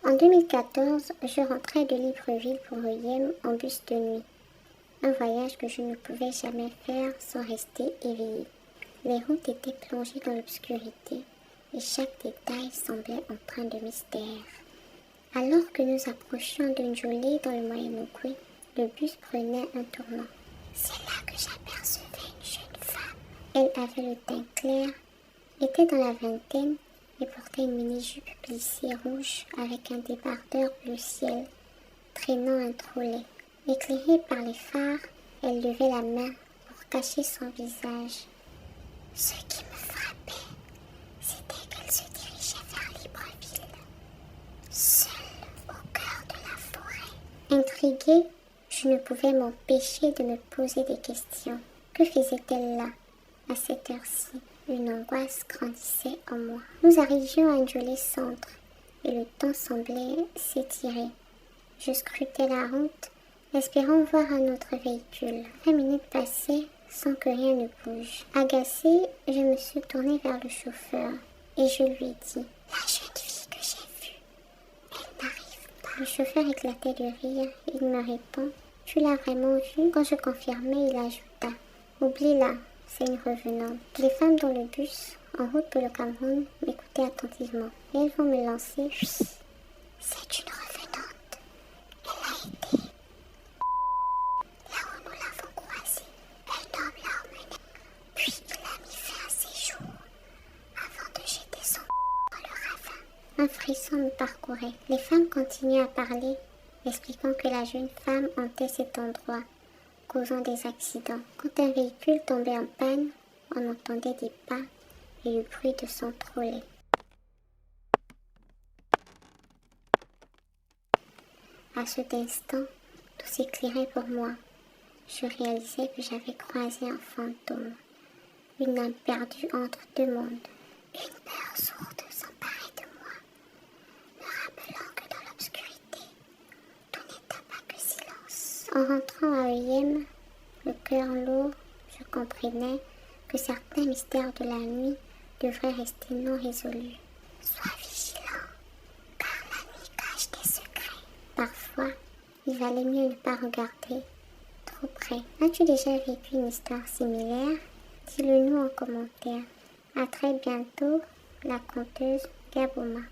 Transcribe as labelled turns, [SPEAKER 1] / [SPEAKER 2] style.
[SPEAKER 1] En 2014, je rentrais de Libreville pour Oyem en bus de nuit. Un voyage que je ne pouvais jamais faire sans rester éveillée. Les routes étaient plongées dans l'obscurité et chaque détail semblait empreint de mystère. Alors que nous approchions de Njolé dans le Moyen-Ogooué, le bus prenait un tournant. C'est là que j'apercevais une jeune femme. Elle avait le teint clair, était dans la vingtaine et portait une mini-jupe plissée rouge avec un débardeur bleu ciel, traînant un trolley. Éclairée par les phares, elle levait la main pour cacher son visage. Ce qui me frappait, c'était qu'elle se dirigeait vers Libreville, seule au cœur de la forêt. Intriguée, je ne pouvais m'empêcher de me poser des questions. Que faisait-elle là, à cette heure-ci? Une angoisse grandissait en moi. Nous arrivions à Njolé Centre et le temps semblait s'étirer. Je scrutais la route, espérant voir un autre véhicule. 20 minutes passaient sans que rien ne bouge. Agacée, je me suis tournée vers le chauffeur et je lui ai dit « La jeune fille que j'ai vue, elle n'arrive pas. » Le chauffeur éclatait de rire. Il me répond « Tu l'as vraiment vue ?» Quand je confirmais, il ajouta « Oublie-la, c'est une revenante. » Les femmes dans le bus, en route pour le Cameroun, m'écoutaient attentivement. Et elles vont me lancer « C'est une revenante. Elle a été là où nous l'avons croisée. Elle doit l'emmener. Puis il a mis fin à ses jours avant de jeter son dans le ravin. » Un frisson me parcourait. Les femmes continuaient à parler, expliquant que la jeune femme hantait cet endroit, causant des accidents. Quand un véhicule tombait en panne, on entendait des pas et le bruit de son trolley. À cet instant, tout s'éclairait pour moi. Je réalisais que j'avais croisé un fantôme, une âme perdue entre deux mondes. Une peur sourde s'emparait de moi, me rappelant que dans l'obscurité, tout n'était pas que silence. En rentrant à Oyem, le cœur lourd, je comprenais que certains mystères de la nuit devraient rester non résolus. Sois vigilant, car la nuit cache des secrets. Parfois, il valait mieux ne pas regarder trop près. As-tu déjà vécu une histoire similaire? Dis-le nous en commentaire. À très bientôt, la conteuse Gaboma.